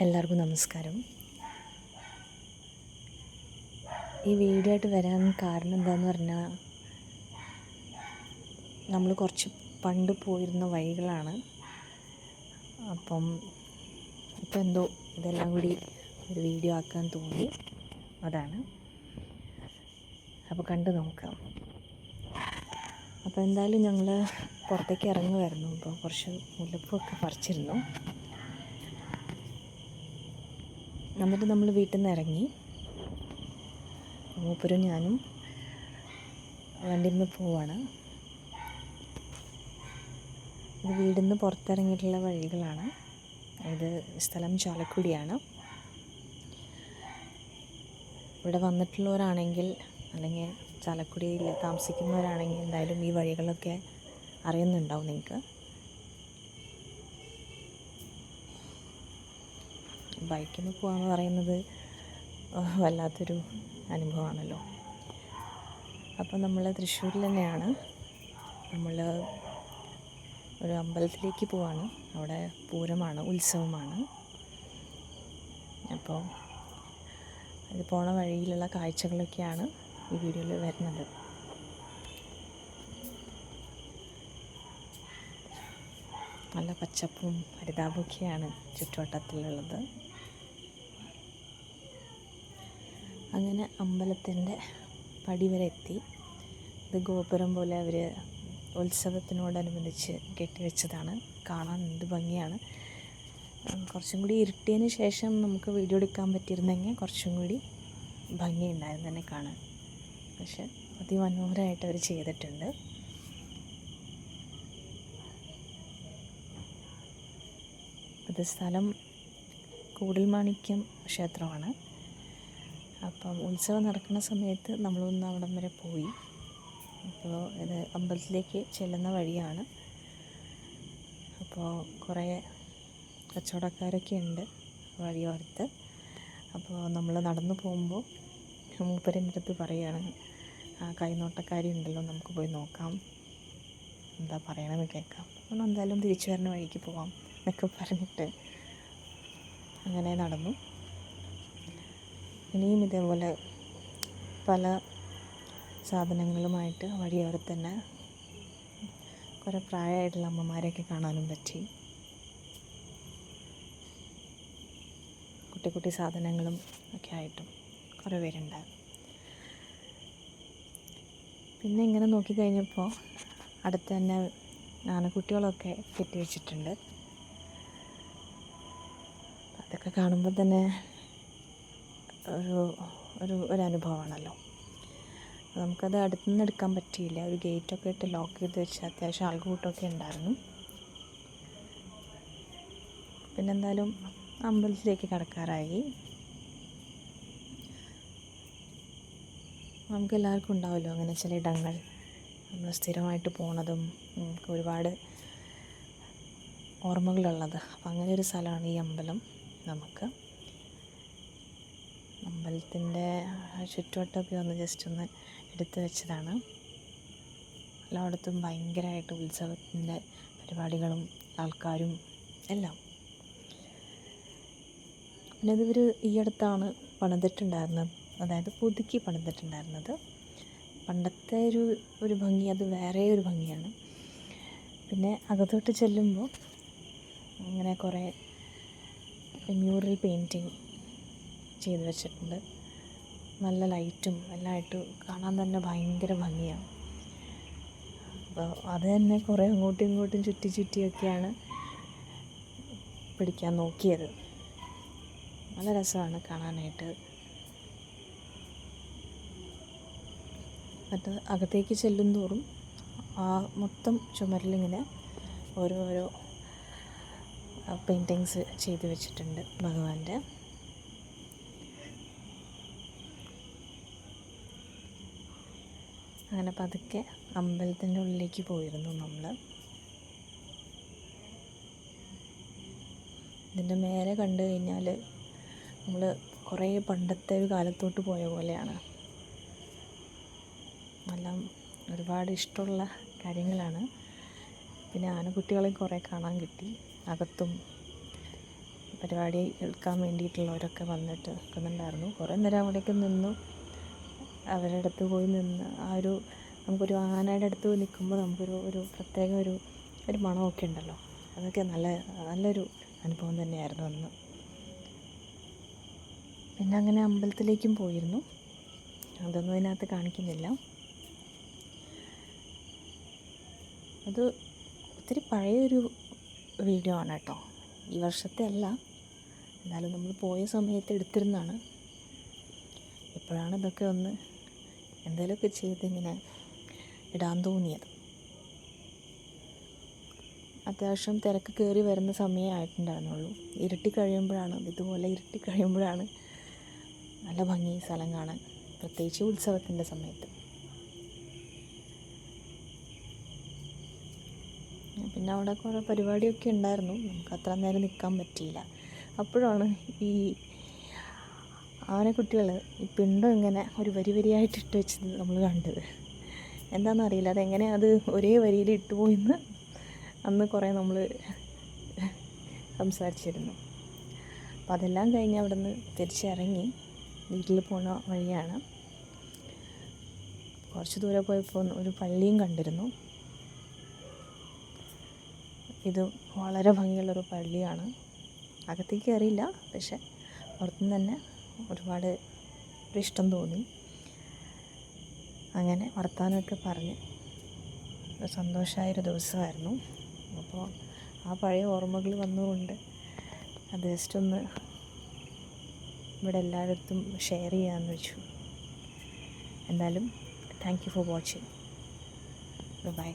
എല്ലാവർക്കും നമസ്കാരം. ഈ വീഡിയോ ആയിട്ട് വരാൻ കാരണം എന്താണെന്ന് പറഞ്ഞാൽ, നമ്മൾ കുറച്ച് പണ്ട് പോയിരുന്ന വഴികളാണ്. അപ്പം ഇപ്പം എന്തോ ഇതെല്ലാം കൂടി ഒരു വീഡിയോ ആക്കാൻ തോന്നി, അതാണ്. അപ്പോൾ കണ്ടു നോക്കാം. അപ്പോൾ എന്തായാലും ഞങ്ങൾ പുറത്തേക്ക് ഇറങ്ങുമായിരുന്നു. അപ്പോൾ കുറച്ച് മുല്ലപ്പൂവൊക്കെ പറിച്ചിരുന്നു. എന്നിട്ട് നമ്മൾ വീട്ടിൽ നിന്ന് ഇറങ്ങി. മൂപ്പരും ഞാനും വണ്ടിയിൽ പോവാണ്. ഇത് വീടിൽ നിന്ന് പുറത്തിറങ്ങിയിട്ടുള്ള വഴികളാണ്. ഇത് സ്ഥലം ചാലക്കുടിയാണ്. ഇവിടെ വന്നിട്ടുള്ളവരാണെങ്കിൽ, അല്ലെങ്കിൽ ചാലക്കുടിയിൽ താമസിക്കുന്നവരാണെങ്കിൽ എന്തായാലും ഈ വഴികളൊക്കെ അറിയുന്നുണ്ടാവും നിങ്ങൾക്ക്. ബൈക്കിൽ പോകാമെന്ന് പറയുന്നത് വല്ലാത്തൊരു അനുഭവമാണല്ലോ. അപ്പോൾ നമ്മൾ തൃശ്ശൂരിൽ തന്നെയാണ്. നമ്മൾ ഒരു അമ്പലത്തിലേക്ക് പോവാണ്. അവിടെ പൂരമാണ്, ഉത്സവമാണ്. അപ്പോൾ ഇത് പോണ വഴിയിലുള്ള കാഴ്ചകളൊക്കെയാണ് ഈ വീഡിയോയിൽ വരുന്നത്. നല്ല പച്ചപ്പും ഹരിതാഭമൊക്കെയാണ് ചുറ്റുവട്ടത്തിലുള്ളത്. അങ്ങനെ അമ്പലത്തിൻ്റെ പടി വരെ എത്തി. ഇത് ഗോപുരം പോലെ അവർ ഉത്സവത്തിനോടനുബന്ധിച്ച് കെട്ടിവെച്ചതാണ്. കാണാൻ എന്ത് ഭംഗിയാണ്. കുറച്ചും കൂടി ഇരുട്ടിയതിന് ശേഷം നമുക്ക് വീഡിയോ എടുക്കാൻ പറ്റിയിരുന്നെങ്കിൽ കുറച്ചും കൂടി ഭംഗിയുണ്ടായിരുന്നു തന്നെ കാണാൻ. പക്ഷെ അതിമനോഹരമായിട്ട് അവർ ചെയ്തിട്ടുണ്ട്. ഇത് സ്ഥലം കൂടൽമാണിക്യം ക്ഷേത്രമാണ്. അപ്പം ഉത്സവം നടക്കുന്ന സമയത്ത് നമ്മളൊന്ന് അവിടം വരെ പോയി. അപ്പോൾ ഇത് അമ്പലത്തിലേക്ക് ചെല്ലുന്ന വഴിയാണ്. അപ്പോൾ കുറേ കച്ചവടക്കാരൊക്കെ ഉണ്ട് വഴിയോരത്ത്. അപ്പോൾ നമ്മൾ നടന്നു പോകുമ്പോൾ മൂപ്പരിൻ്റെ അടുത്ത് പറയുകയാണ്, കൈനോട്ടക്കാരി ഉണ്ടല്ലോ, നമുക്ക് പോയി നോക്കാം, എന്താ പറയണമെന്ന് കേൾക്കാം. അപ്പോൾ എന്തായാലും തിരിച്ചു വരുന്ന വഴിക്ക് പോവാം എന്നൊക്കെ പറഞ്ഞിട്ട് അങ്ങനെ നടന്നു. ഇനിയും ഇതേപോലെ പല സാധനങ്ങളുമായിട്ട് വഴിയോരത്ത് തന്നെ കുറേ പ്രായമായിട്ടുള്ള അമ്മമാരെയൊക്കെ കാണാനും പറ്റി. കുട്ടി കുട്ടി സാധനങ്ങളും ഒക്കെ ആയിട്ടും കുറേ പേരുണ്ടായിരുന്നു. പിന്നെ ഇങ്ങനെ നോക്കിക്കഴിഞ്ഞപ്പോൾ അടുത്ത് തന്നെ ആനക്കുട്ടികളൊക്കെ കെട്ടിവെച്ചിട്ടുണ്ട്. അതൊക്കെ കാണുമ്പോൾ തന്നെ ഒരു അനുഭവമാണല്ലോ. നമുക്കത് അടുത്തുനിന്ന് എടുക്കാൻ പറ്റിയില്ല. ഒരു ഗേറ്റൊക്കെ ഇട്ട് ലോക്ക് ചെയ്ത് വെച്ച് അത്യാവശ്യം ആൾക്കൂട്ടമൊക്കെ ഉണ്ടായിരുന്നു. പിന്നെ എന്തായാലും അമ്പലത്തിലേക്ക് കടക്കാറായി. നമുക്കെല്ലാവർക്കും ഉണ്ടാവുമല്ലോ അങ്ങനെ ചില ഇടങ്ങൾ, നമ്മൾ സ്ഥിരമായിട്ട് പോണതും നമുക്ക് ഒരുപാട് ഓർമ്മകളുള്ളത്. അപ്പം അങ്ങനെ ഒരു സ്ഥലമാണ് ഈ അമ്പലം. നമുക്ക് അമ്പലത്തിൻ്റെ ചുറ്റുവട്ടമൊക്കെ ഒന്ന് ജസ്റ്റ് ഒന്ന് എടുത്തു വെച്ചതാണ്. എല്ലായിടത്തും ഭയങ്കരമായിട്ട് ഉത്സവത്തിൻ്റെ പരിപാടികളും ആൾക്കാരും എല്ലാം. പിന്നെ ഇതിവർ ഈ അടുത്താണ് പണിതിട്ടുണ്ടായിരുന്നത്, അതായത് പുതുക്കി പണിതിട്ടുണ്ടായിരുന്നത്. പണ്ടത്തെ ഒരു ഭംഗി അത് വേറെ ഒരു ഭംഗിയാണ്. പിന്നെ അകത്തോട്ട് ചെല്ലുമ്പോൾ അങ്ങനെ കുറേ മ്യൂറൽ പെയിൻറ്റിങ് ചെയ്ത് വെച്ചിട്ടുണ്ട്. നല്ല ലൈറ്റും എല്ലാം ആയിട്ട് കാണാൻ തന്നെ ഭയങ്കര ഭംഗിയാണ്. അപ്പോൾ അത് തന്നെ കുറേ അങ്ങോട്ടും ഇങ്ങോട്ടും ചുറ്റിയൊക്കെയാണ് പിടിക്കാൻ നോക്കിയത്. നല്ല രസമാണ് കാണാനായിട്ട്. എന്നിട്ട് അകത്തേക്ക് ചെല്ലും തോറും ആ മൊത്തം ചുമരിലിങ്ങനെ ഓരോരോ പെയിൻറ്റിങ്സ് ചെയ്ത് വെച്ചിട്ടുണ്ട് ഭഗവാന്റെ. അങ്ങനെ പതുക്കെ അമ്പലത്തിൻ്റെ ഉള്ളിലേക്ക് പോയിരുന്നു നമ്മൾ. ഇതിൻ്റെ മേലെ കണ്ടു കഴിഞ്ഞാൽ നമ്മൾ കുറേ പണ്ടത്തെ ഒരു കാലത്തോട്ട് പോയ പോലെയാണ്. എല്ലാം ഒരുപാട് ഇഷ്ടമുള്ള കാര്യങ്ങളാണ്. പിന്നെ ആനക്കുട്ടികളെയും കുറേ കാണാൻ കിട്ടി. അകത്തും പരിപാടി കേൾക്കാൻ വേണ്ടിയിട്ടുള്ളവരൊക്കെ വന്നിട്ട് നിൽക്കുന്നുണ്ടായിരുന്നു. കുറേ നേരം അവിടേക്ക് നിന്നു. അവരുടെ അടുത്ത് പോയി നിന്ന് നമുക്കൊരു ആനയുടെ അടുത്ത് പോയി നിൽക്കുമ്പോൾ നമുക്കൊരു പ്രത്യേക ഒരു മണമൊക്കെ ഉണ്ടല്ലോ. അതൊക്കെ നല്ലൊരു അനുഭവം തന്നെയായിരുന്നു അന്ന്. പിന്നെ അങ്ങനെ അമ്പലത്തിലേക്കും പോയിരുന്നു. അതൊന്നും അതിനകത്ത് കാണിക്കുന്നില്ല. അത് ഒത്തിരി പഴയൊരു വീഡിയോ ആണ് കേട്ടോ. ഈ വർഷത്തെ അല്ല, എന്നാലും നമ്മൾ പോയ സമയത്ത് എടുത്തിരുന്നതാണ്. ഇപ്പോഴാണ് ഇതൊക്കെ ഒന്ന് എന്തെങ്കിലുമൊക്കെ ചെയ്തിങ്ങനെ ഇടാൻ തോന്നിയത്. അത്യാവശ്യം തിരക്ക് കയറി വരുന്ന സമയമേ ആയിട്ടുണ്ടായിരുന്നുള്ളൂ. ഇതുപോലെ ഇരുട്ടി കഴിയുമ്പോഴാണ് നല്ല ഭംഗി സ്ഥലം കാണാൻ, പ്രത്യേകിച്ച് ഉത്സവത്തിൻ്റെ സമയത്ത്. പിന്നെ അവിടെ കുറേ പരിപാടിയൊക്കെ ഉണ്ടായിരുന്നു. നമുക്ക് അത്ര നേരം നിൽക്കാൻ പറ്റിയില്ല. അപ്പോഴാണ് ഈ ആനക്കുട്ടികൾ ഈ പിണ്ടം ഇങ്ങനെ ഒരു വരിയായിട്ട് ഇട്ട് വെച്ചത് നമ്മൾ കണ്ടത്. എന്താണെന്നറിയില്ല, അതെങ്ങനെ അത് ഒരേ വരിയിൽ ഇട്ടുപോയിന്ന് അന്ന് കുറേ നമ്മൾ സംസാരിച്ചിരുന്നു. അപ്പം അതെല്ലാം കഴിഞ്ഞ് അവിടെ നിന്ന് തിരിച്ചിറങ്ങി വീട്ടിൽ പോണ വഴിയാണ്. കുറച്ച് ദൂരെ പോയപ്പോൾ ഒരു പള്ളിയും കണ്ടിരുന്നു. ഇത് വളരെ ഭംഗിയുള്ളൊരു പള്ളിയാണ്. അകത്തേക്ക് കയറിയില്ല, പക്ഷെ പുറത്തുനിന്ന് തന്നെ ഒരുപാട് ഇഷ്ടം തോന്നി. അങ്ങനെ വർത്താനമൊക്കെ പറഞ്ഞ് സന്തോഷമായൊരു ദിവസമായിരുന്നു. അപ്പോൾ ആ പഴയ ഓർമ്മകൾ വന്നുകൊണ്ട് അത് ജസ്റ്റ് ഒന്ന് ഇവിടെ എല്ലായിടത്തും ഷെയർ ചെയ്യാമെന്ന് വെച്ചു. എന്തായാലും thank you for watching. By.